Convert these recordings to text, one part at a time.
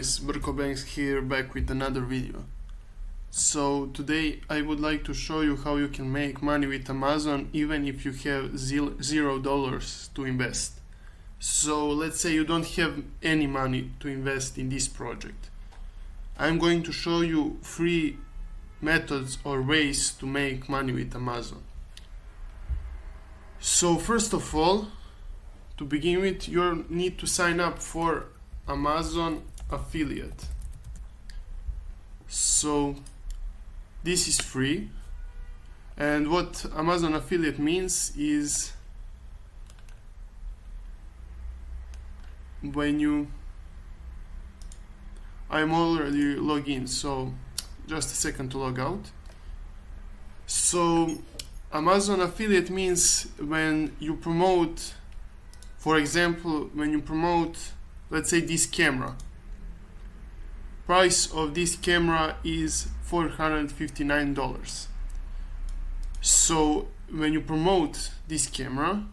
guys, Brko Banks here, back with another video. So today I would like to show you how you can make money with Amazon even if you have $0 to invest. So let's say you don't have any money to invest in this project. I'm going to show you 3 methods or ways to make money with Amazon. So first of all, to begin with, you need to sign up for Amazon affiliate. So this is free, and what Amazon affiliate means is I'm already logged in, so just a second to log out. So Amazon affiliate means when you promote, for example, when you promote, let's say, this camera. Price of this camera is $459. So when you promote this camera,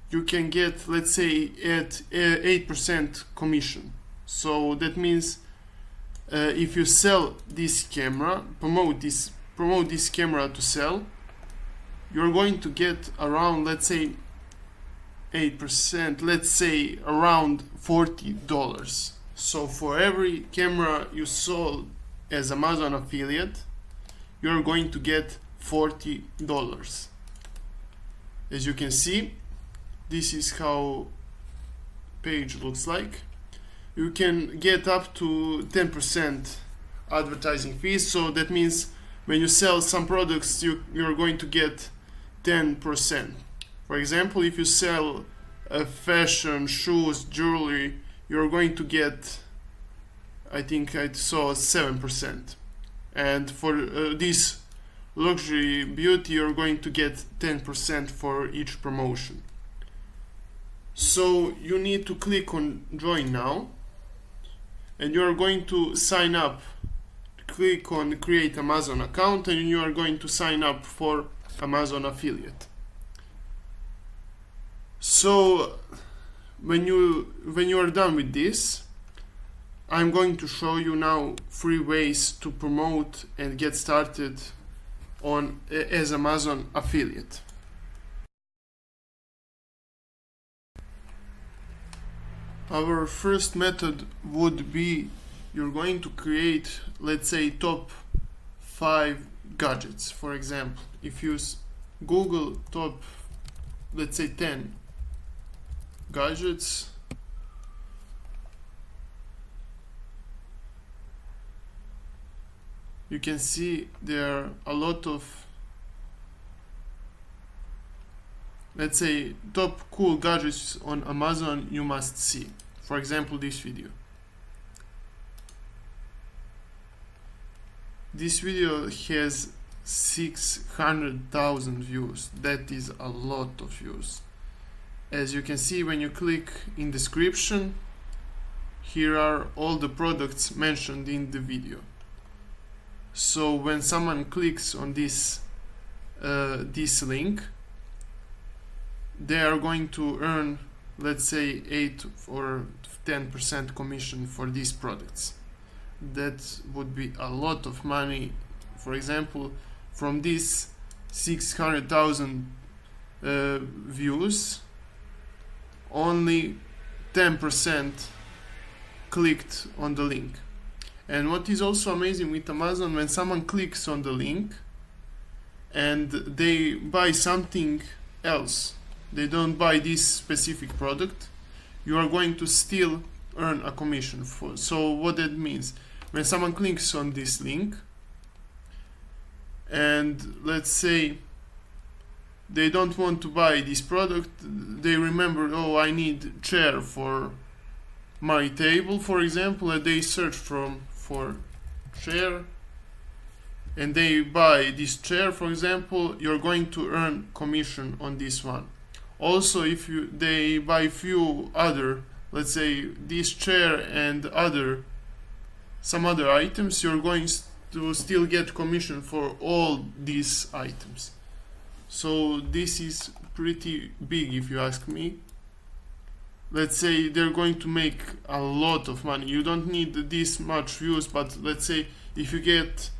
you can get, let's say, at 8% commission. So that means if you sell this camera, promote this camera to sell, you're going to get around, let's say, 8%, let's say around $40. So for every camera you sold as Amazon affiliate, you're going to get $40. As you can see, this is how page looks like. You can get up to 10% advertising fees, so that means when you sell some products, you're going to get 10%. For example, if you sell fashion, shoes, jewelry, you're going to get, I think I saw 7%. And for this luxury beauty, you're going to get 10% for each promotion. So you need to click on join now, and you're going to sign up. Click on create Amazon account, and you are going to sign up for Amazon affiliate. So when you are done with this, I'm going to show you now 3 ways to promote and get started as Amazon affiliate. Our first method would be you're going to create, let's say, top 5 gadgets. For example, if you Google top, let's say, 10 gadgets, you can see there are a lot of, let's say, top cool gadgets on Amazon you must see. For example, this video. This video has 600,000 views. That is a lot of views. As you can see, when you click in description, here are all the products mentioned in the video. So when someone clicks on this link, they are going to earn, let's say, 8 or 10% commission for these products. That would be a lot of money. For example, from these 600,000 views, only 10% clicked on the link. And what is also amazing with Amazon, when someone clicks on the link and they buy something else, they don't buy this specific product, you are going to still earn a commission for. So what that means, when someone clicks on this link and let's say they don't want to buy this product, they remember, oh, I need chair for my table, for example, and they search for chair and they buy this chair, for example, you're going to earn commission on this one. Also, if they buy few other, let's say this chair and some other items, you're going to still get commission for all these items. So this is pretty big, if you ask me. let's say they're going to make a lot of money. You don't need this much views, but let's say if you get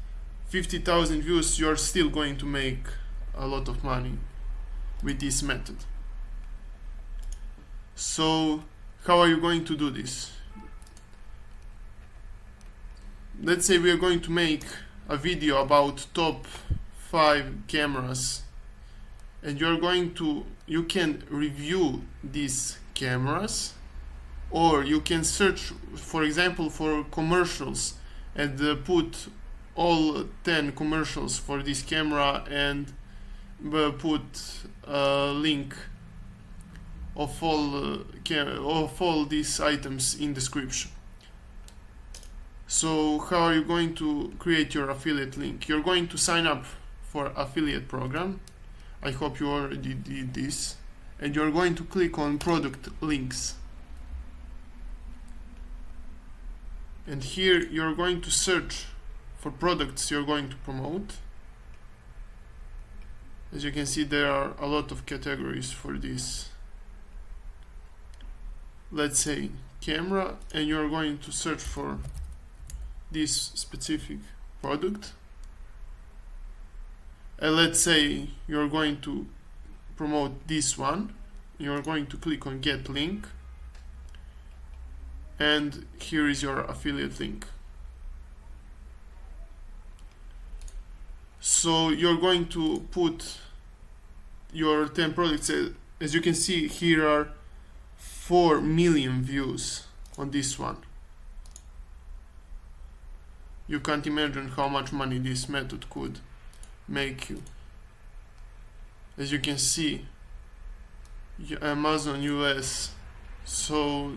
50,000 views, you're still going to make a lot of money with this method. So how are you going to do this? Let's say we are going to make a video about top 5 cameras, and you can review these cameras, or you can search, for example, for commercials and put all 10 commercials for this camera and put a link of all these items in description. So how are you going to create your affiliate link? You're going to sign up for affiliate program. I hope you already did this. And you're going to click on product links. And here you're going to search for products you're going to promote. As you can see, there are a lot of categories for this. Let's say camera, and you're going to search for this specific product. And let's say you're going to promote this one. You're going to click on get link, and here is your affiliate link. So you're going to put your 10 products. As you can see, here are 4 million views on this one. You can't imagine how much money this method could make you. As you can see, Amazon US, so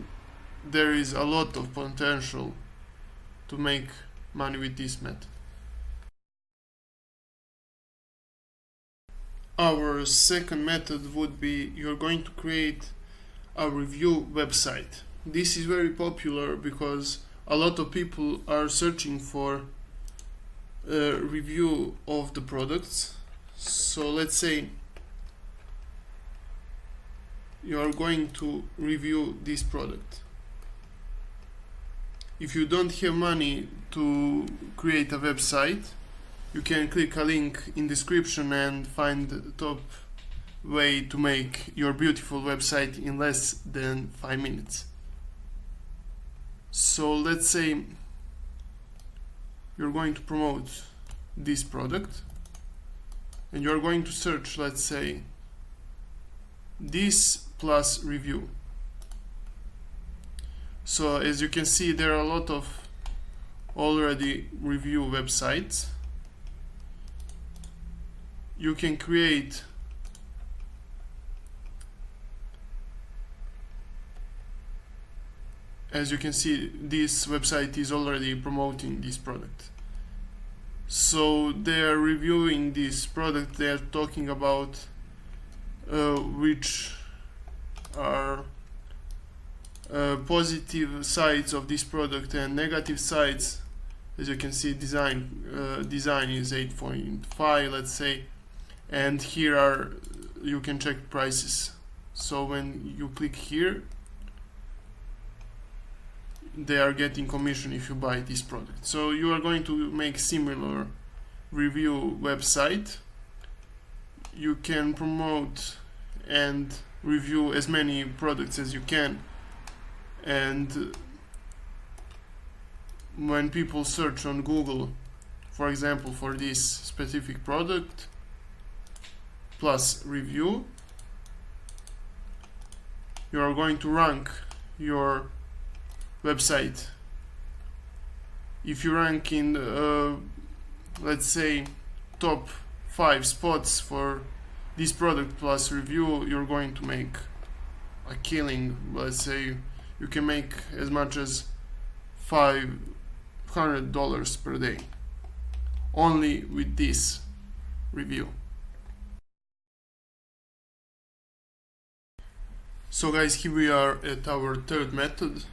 there is a lot of potential to make money with this method. Our second method would be you're going to create a review website. This is very popular because a lot of people are searching for a review of the products. So let's say you are going to review this product. If you don't have money to create a website, you can click a link in description and find the top way to make your beautiful website in less than 5 minutes. So let's say you're going to promote this product, and you're going to search, let's say, this plus review. So as you can see, there are a lot of already review websites. You can create as you can see, this website is already promoting this product. So they are reviewing this product, they are talking about which are positive sides of this product and negative sides. As you can see, design is 8.5, let's say, and here are, you can check prices. So when you click here, they are getting commission if you buy this product. So you are going to make similar review website. You can promote and review as many products as you can, and when people search on Google, for example, for this specific product plus review, you are going to rank your website. If you rank in let's say top 5 spots for this product plus review, you're going to make a killing. Let's say you can make as much as $500 per day only with this review. So guys, here we are at our third method.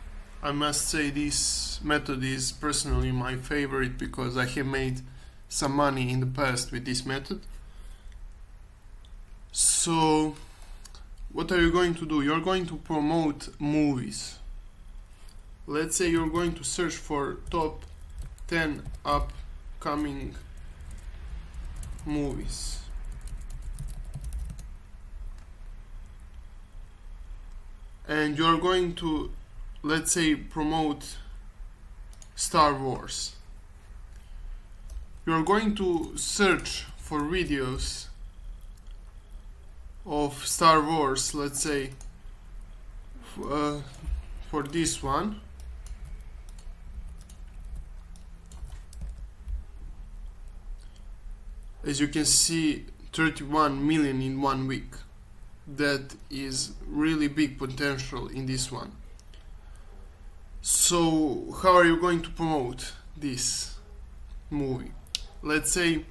I must say this method is personally my favorite because I have made some money in the past with this method. So what are you going to do? You're going to promote movies. Let's say you're going to search for top 10 upcoming movies. And you're going to, let's say, promote Star Wars. You're going to search for videos of Star Wars, let's say, for this one. As you can see, 31 million in 1 week. That is really big potential in this one. So how are you going to promote this movie? Let's say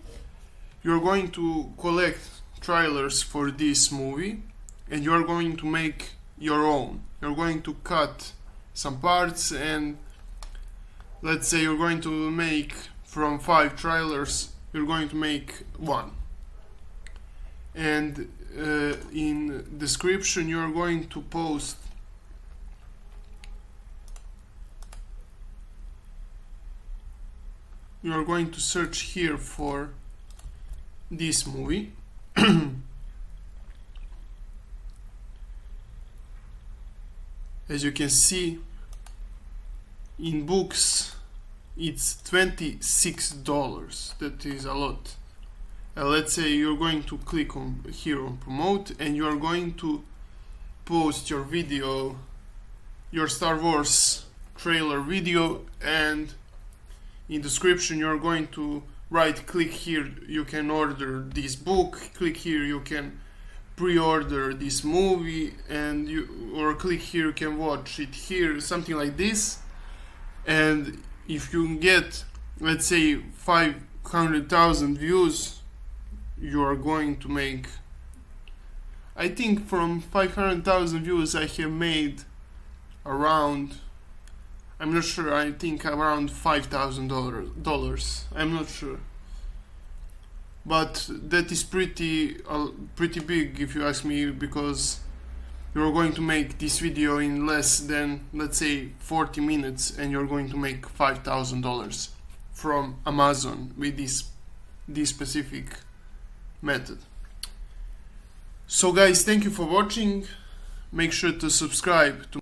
you're going to collect trailers for this movie and you're going to make your own. You're going to cut some parts, and let's say you're going to make from 5 trailers, you're going to make 1. And in description you're going to post you're going to search here for this movie. As you can see, in books it's $26. That is a lot. Let's say you're going to click on here on promote, and you're going to post your video, your Star Wars trailer video, and in description you're going to write, click here you can order this book, click here you can pre-order this movie, and or click here you can watch it here, something like this. And if you get, let's say, 500,000 views, you are going to make, I think from 500,000 views I have made around, I'm not sure, I think around $5,000. I'm not sure, but that is pretty big if you ask me, because you're going to make this video in less than, let's say, 40 minutes, and you're going to make $5,000 from Amazon with this specific method. So guys, thank you for watching. Make sure to subscribe to